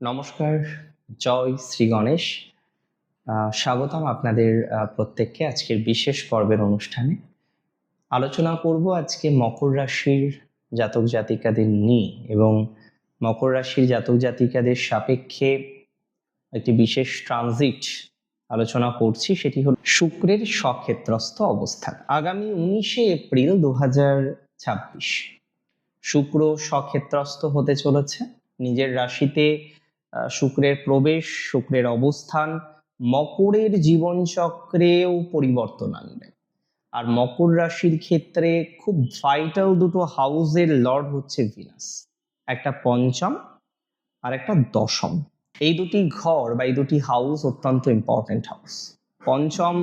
নমস্কার, জয় শ্রী গণেশ। স্বাগতম আপনাদের প্রত্যেককে আজকের বিশেষ পর্বের অনুষ্ঠানে। আলোচনা করব আজকে মকর রাশির জাতক জাতিকাদের নিয়ে এবং মকর রাশির জাতক জাতিকাদের সাপেক্ষে একটি বিশেষ ট্রানজিট আলোচনা করছি, সেটি হল শুক্রের স্বক্ষেত্রস্থ অবস্থান। আগামী 19শে এপ্রিল 2026 শুক্র স্বক্ষেত্রস্থ হতে চলেছে। নিজের রাশিতে শুক্রের প্রবেশ, শুক্রের অবস্থান মকরের জীবনচক্রেও পরিবর্তন আনবে। আর মকর রাশির ক্ষেত্রে খুব ভাইটাল দুটো হাউসের লর্ড হচ্ছে ভিনাস, একটা পঞ্চম আর একটা দশম। এই দুটি ঘর বা এই দুটি হাউস অত্যন্ত ইম্পর্টেন্ট হাউস। পঞ্চম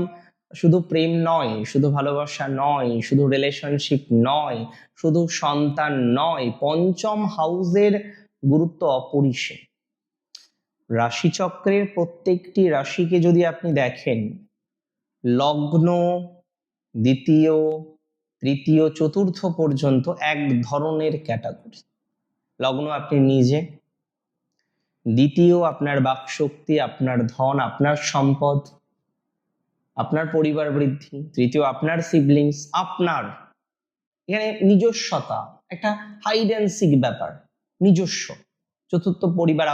শুধু প্রেম নয়, শুধু ভালোবাসা নয়, শুধু রিলেশনশিপ নয়, শুধু সন্তান নয়, পঞ্চম হাউসের গুরুত্ব অপরিসীম। রাশিচক্রের প্রত্যেকটি রাশিকে যদি আপনি দেখেন, লগ্ন দ্বিতীয়, তৃতীয়, চতুর্থ পর্যন্ত এক ধরনের ক্যাটাগরি। লগ্ন আপনি নিজে, দ্বিতীয় আপনার বাকশক্তি, আপনার ধন, আপনার সম্পদ, আপনার পরিবার বৃদ্ধি, তৃতীয় আপনার সিবলিংস, আপনার এখানে নিজস্বতা, একটা হাইড অ্যান্ড সিক ব্যাপার, নিজস্ব। চতুর্থ পরিবার,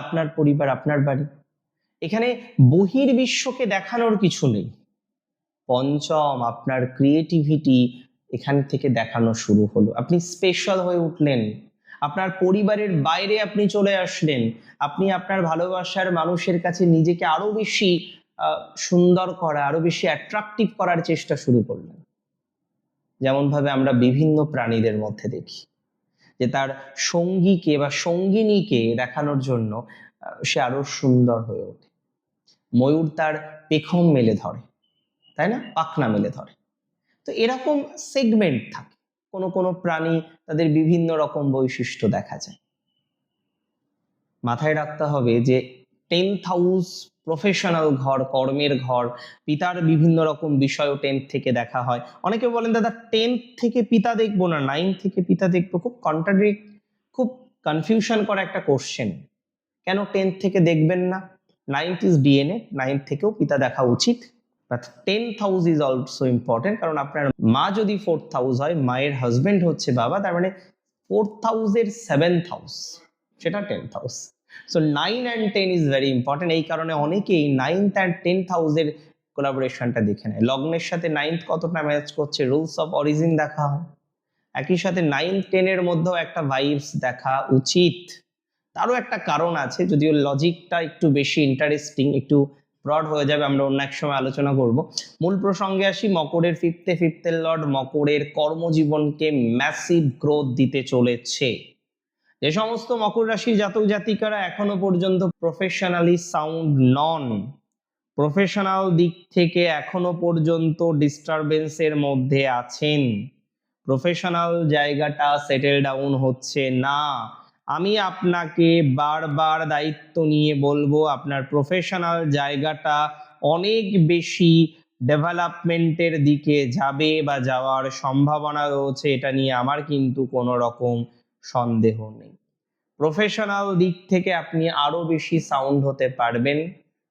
আপনার বাড়ি। এখানে বহির্বিশ্বকে দেখানোর কিছু নেই। পঞ্চম আপনার ক্রিয়েটিভিটি এখান থেকে দেখানো শুরু হলো। আপনি স্পেশাল হয়ে উঠলেন, আপনার পরিবারের বাইরে আপনি চলে আসলেন, আপনি আপনার ভালোবাসার মানুষের কাছে নিজেকে আরো বেশি সুন্দর করা, আরো বেশি অ্যাট্রাকটিভ করার চেষ্টা শুরু করলেন। যেমন ভাবে আমরা বিভিন্ন প্রাণীদের মধ্যে দেখি যে তার সঙ্গীকে বা সঙ্গিনীকে দেখানোর জন্য সে আরো সুন্দর হয়ে ওঠে। ময়ূর তার পেখম মেলে ধরে, তাই না, পাখনা মেলে ধরে। তো এরকম সেগমেন্ট থাকে। কোনো কোনো প্রাণী তাদের বিভিন্ন রকম বৈশিষ্ট্য দেখা যায়। মাথায় রাখতে হবে যে 10th হাউস প্রফেশনাল ঘর, কর্মের ঘর। পিতার বিভিন্ন রকম বিষয়ও 10th থেকে দেখা হয়। অনেকে বলেন দাদা 10th থেকে পিতা দেখবো না 9th থেকে পিতা দেখবো। খুব কনফিউশন করা একটা কোশ্চেন। কেন 10th থেকে দেখবেন না? 9th ইজ ডিএনএ, 9th থেকেও পিতা দেখা উচিত। But 10th house is also important, কারণ আপনার মা যদি 4th হাউস হয়, মায়ের হাজবেন্ড হচ্ছে বাবা, তার মানে 4th হাউসের 7th হাউস সেটা 10th house. So 9 and 10 is very important. এই কারণে অনেকেই 9th and 10th হাউসের কোলাবোরেশনটা দেখে নেয়। লগ্নের সাথে 9th কতটা ম্যাচ করছে, রুলস অফ অরিজিন দেখা হয়। একই সাথে 9, 10 এর মধ্যেও একটা ভাইবস দেখা উচিত। তারও একটা কারণ আছে, যদিও লজিকটা একটু বেশি ইন্টারেস্টিং, একটু ব্রড হয়ে যাবে, আমরা অন্য এক সময় আলোচনা করব। মূল প্রসঙ্গে আসি। মকরের ফিফথের লর্ড মকরের কর্মজীবনকে ম্যাসিভ গ্রোথ দিতে চলেছে। যে সমস্ত মকর রাশির জাতক জাতিকারা এখনো পর্যন্ত প্রফেশনালি সাউন্ড নন, প্রফেশনাল দিক থেকে এখনো পর্যন্ত ডিস্টারবেন্সের মধ্যে আছেন, প্রফেশনাল জায়গাটা সেটেল ডাউন হচ্ছে না, আমি আপনাকে বারবার দায়িত্ব নিয়ে বলবো, আপনার প্রফেশনাল জায়গাটা অনেক বেশি ডেভেলপমেন্টের দিকে যাবে বা যাওয়ার সম্ভাবনা রয়েছে। এটা নিয়ে আমার কিন্তু কোনো রকম সন্দেহ নেই। প্রফেশনাল দিক থেকে আপনি আরো বেশি সাউন্ড হতে পারবেন,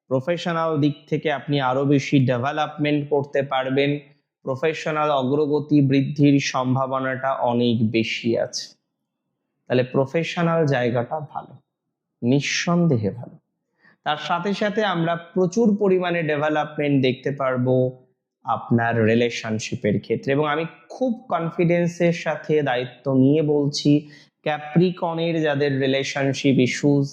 প্রফেশনাল দিক থেকে আপনি আরো বেশি ডেভেলপমেন্ট করতে পারবেন, প্রফেশনাল অগ্রগতি বৃদ্ধির সম্ভাবনাটা অনেক বেশি আছে। তাহলে প্রফেশনাল জায়গাটা ভালো, নিঃসন্দেহে ভালো। তার সাথে সাথে আমরা প্রচুর পরিমাণে ডেভেলপমেন্ট দেখতে পারবো আপনার রিলেশনশিপের ক্ষেত্রে। এবং আমি খুব কনফিডেন্সের সাথে দায়িত্ব নিয়ে বলছি, ক্যাপ্রিকনের যাদের রিলেশনশিপ ইস্যুস,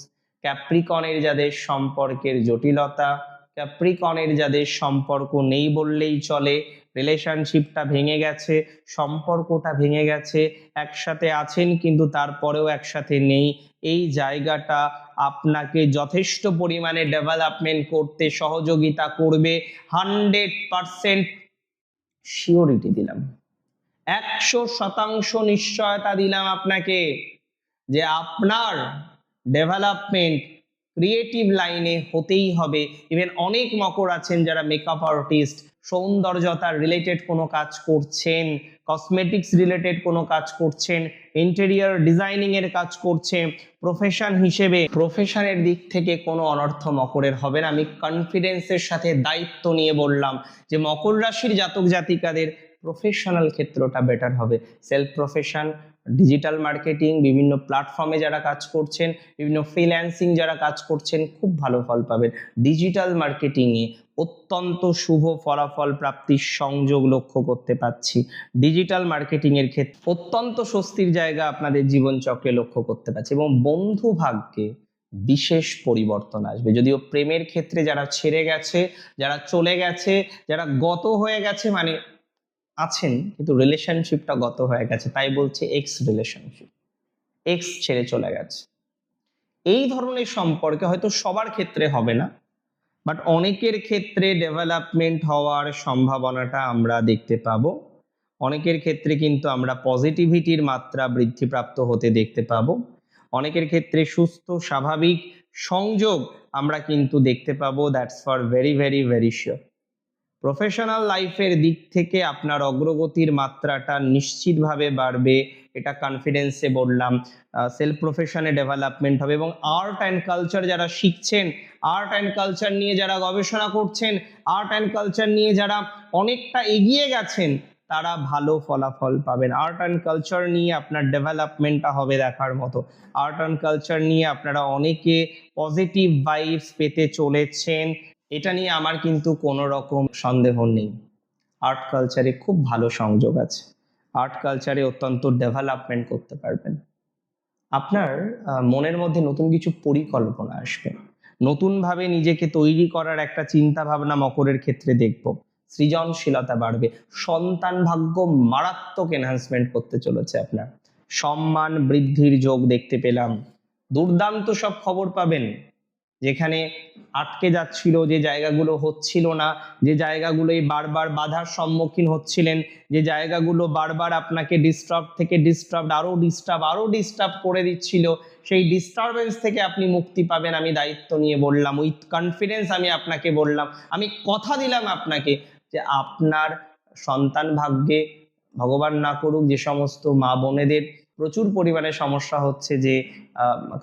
ক্যাপ্রিকনের যাদের সম্পর্কের জটিলতা, ক্যাপ্রিকনের যাদের সম্পর্ক নেই বললেই চলে, রিলেশনশিপটা ভেঙে গেছে, সম্পর্কটা ভেঙে গেছে, একসাথে আছেন কিন্তু তারপরেও একসাথে নেই, এই জায়গাটা আপনাকে যথেষ্ট পরিমাণে ডেভেলপমেন্ট করতে সহযোগিতা করবে। 100% শিওরিটি দিলাম, 100% নিশ্চয়তা দিলাম আপনাকে যে আপনার ডেভেলপমেন্ট ক্রিয়েটিভ লাইনে হতেই হবে। ইভেন অনেক মকর আছেন যারা মেকআপ আর্টিস্ট, সৌন্দর্যতার রিলেটেড কোনো কাজ করছেন, কসমেটিক্স রিলেটেড কোনো কাজ করছেন, ইন্টেরিয়র ডিজাইনিং এর কাজ করছেন, প্রফেশন হিসেবে প্রফেশনের দিক থেকে কোনো অনর্থ মকরের হবে না। আমি কনফিডেন্সের সাথে দায়িত্ব নিয়ে বললাম যে মকর রাশির জাতক জাতিকাদের প্রফেশনাল ক্ষেত্রটা বেটার হবে। সেলফ প্রফেশন, ডিজিটাল মার্কেটিং, বিভিন্ন প্ল্যাটফর্মে যারা কাজ করছেন, বিভিন্ন ফ্রিল্যান্সিং যারা কাজ করছেন, খুব ভালো ফল পাবেন। ডিজিটাল মার্কেটিংয়ে অত্যন্ত শুভ ফলাফল প্রাপ্তির সংযোগ লক্ষ্য করতে পাচ্ছি। ডিজিটাল মার্কেটিং এর ক্ষেত্রে অত্যন্ত স্বস্তির জায়গা আপনাদের জীবনচক্রে লক্ষ্য করতে পাচ্ছি এবং বন্ধু ভাগ্যে বিশেষ পরিবর্তন আসবে। যদিও প্রেমের ক্ষেত্রে যারা ছেড়ে গেছে, যারা চলে গেছে, যারা গত হয়ে গেছে, মানে আছেন কিন্তু রিলেশনশিপটা গত হয়ে গেছে, তাই বলছে এক্স রিলেশনশিপ, এক্স ছেড়ে চলে গেছে, এই ধরনের সম্পর্কে হয়তো সবার ক্ষেত্রে হবে না, বাট অনেকের ক্ষেত্রে ডেভেলপমেন্ট হওয়ার সম্ভাবনাটা আমরা দেখতে পাবো। অনেকের ক্ষেত্রে কিন্তু আমরা পজিটিভিটির মাত্রা বৃদ্ধিপ্রাপ্ত হতে দেখতে পাবো। অনেকের ক্ষেত্রে সুস্থ স্বাভাবিক সংযোগ আমরা কিন্তু দেখতে পাবো। That's for very very very sure. Professional লাইফের দিক থেকে আপনার অগ্রগতির মাত্রাটা নিশ্চিতভাবে বাড়বে, এটা কনফিডেন্সে বললাম। সেলফ প্রফেশনে ডেভেলপমেন্ট হবে এবং আর্ট অ্যান্ড কালচার যারা শিখছেন, আর্ট অ্যান্ড কালচার নিয়ে যারা গবেষণা করছেন, আর্ট অ্যান্ড কালচার নিয়ে যারা অনেকটা এগিয়ে গেছেন, তারা ভালো ফলাফল পাবেন। আর্ট অ্যান্ড কালচার নিয়ে আপনার ডেভেলপমেন্টটা হবে দেখার মতো। আর্ট অ্যান্ড কালচার নিয়ে আপনারা অনেকে পজিটিভ ভাইবস পেতে চলেছেন, এটা নিয়ে আমার কিন্তু কোনো রকম সন্দেহ নেই। আর্ট কালচারে খুব ভালো সংযোগ আছে, আর্ট কালচারে অত্যন্ত ডেভেলপমেন্ট করতে পারবেন। আপনার মনের মধ্যে নতুন কিছু পরিকল্পনা আসবে, নতুনভাবে নিজেকে তৈরি করার একটা চিন্তা ভাবনা মকরের ক্ষেত্রে দেখব। সৃজনশীলতা বাড়বে, সন্তান ভাগ্য মারাত্মক এনহান্সমেন্ট করতে চলেছে আপনার। সম্মান বৃদ্ধির যোগ দেখতে পেলাম, দুর্দান্ত সব খবর পাবেন। যেখানে আটকে যাচ্ছিল, যে জায়গাগুলো হচ্ছিল না, যে জায়গাগুলোই বারবার বাধার সম্মুখীন হচ্ছিলেন, যে জায়গাগুলো বারবার আপনাকে ডিস্টার্ব থেকে আরো ডিস্টার্ব করে দিচ্ছিল, সেই ডিস্টারবেন্স থেকে আপনি মুক্তি পাবেন। আমি দায়িত্ব নিয়ে বললাম, উইথ কনফিডেন্স আমি আপনাকে বললাম, আমি কথা দিলাম আপনাকে যে আপনার সন্তান ভাগ্যে ভগবান না করুক যে সমস্ত মা বোনেদের প্রচুর পরিমাণে সমস্যা হচ্ছে যে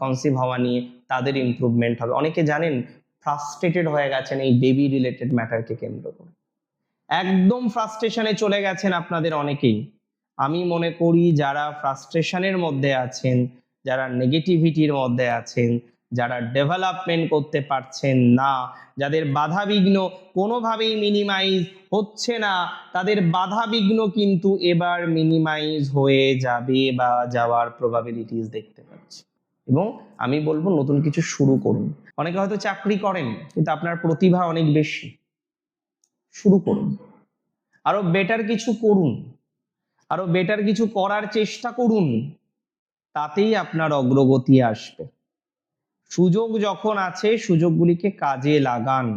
কনসিভ হওয়া নিয়ে, তাদের ইমপ্রুভমেন্ট হবে। অনেকে জানেন ফ্রাস্ট্রেটেড হয়ে গেছেন এই বেবি রিলেটেড ম্যাটারকে কেন্দ্র করে, একদম ফ্রাস্ট্রেশনে চলে গেছেন আপনাদের অনেকেই। আমি মনে করি যারা ফ্রাস্ট্রেশনের মধ্যে আছেন, যারা নেগেটিভিটির মধ্যে আছেন, যারা ডেভেলপমেন্ট করতে পারছেন না, যাদের বাধা বিঘ্ন কোনোভাবেই মিনিমাইজ হচ্ছে না, তাদের বাধা বিঘ্ন কিন্তু এবার মিনিমাইজ হয়ে যাবে বা যাওয়ার প্রবাবিলিটিস দেখতে পাচ্ছি। এবং আমি বলবো নতুন কিছু শুরু করুন। অনেকে হয়তো চাকরি করেন কিন্তু আপনার প্রতিভা অনেক বেশি, শুরু করুন, আরো বেটার কিছু করুন, আরো বেটার কিছু করার চেষ্টা করুন, তাতেই আপনার অগ্রগতি আসবে। সুযোগ যখন আছে সুযোগগুলিকে কাজে লাগান।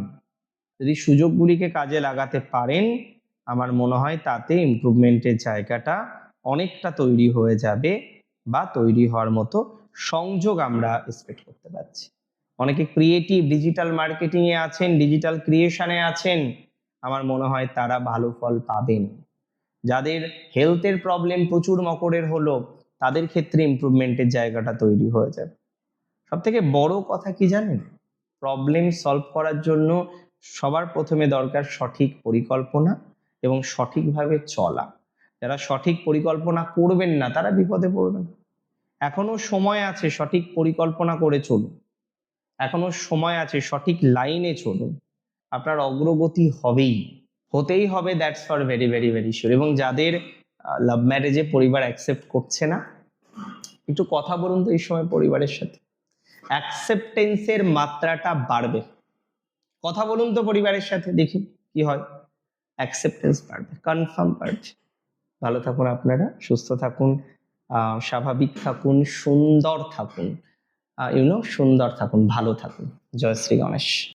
যদি সুযোগগুলিকে কাজে লাগাতে পারেন, আমার মনে হয় তাতে ইমপ্রুভমেন্টের জায়গাটা অনেকটা তৈরি হয়ে যাবে বা তৈরি হওয়ার মতো সংযোগ আমরা এক্সপেক্ট করতে পারছি। অনেকে ক্রিয়েটিভ ডিজিটাল মার্কেটিং এ আছেন, ডিজিটাল ক্রিয়েশনে আছেন, আমার মনে হয় তারা ভালো ফল পাবেন। যাদের হেলথের প্রবলেম প্রচুর মকরের হলো, তাদের ক্ষেত্রে ইমপ্রুভমেন্টের জায়গাটা তৈরি হয়ে যাবে। সব থেকে বড় কথা কি জানেন, প্রবলেম সলভ করার জন্য সবার প্রথমে দরকার সঠিক পরিকল্পনা এবং সঠিকভাবে চলা। যারা সঠিক পরিকল্পনা করবেন না তারা বিপদে পড়বেন। এখনো সময় আছে, সঠিক পরিকল্পনা করে চলুন, এখনো সময় আছে, সঠিক লাইনে চলুন, আপনার অগ্রগতি হবেই, হতেই হবে। That's for very very very sure. এবং যাদের লাভ ম্যারেজে পরিবার অ্যাকসেপ্ট করছে না, একটু কথা বলুন তো এই সময় পরিবারের সাথে, অ্যাকসেপ্টেন্সের মাত্রাটা বাড়বে। কথা বলুন তো পরিবারের সাথে, দেখি কি হয়, অ্যাকসেপ্টেন্স বাড়বে, কনফার্ম বাড়বে। ভালো থাকুন আপনারা, সুস্থ থাকুন, স্বাভাবিক থাকুন, সুন্দর থাকুন, সুন্দর থাকুন, ভালো থাকুন। জয় শ্রী গণেশ।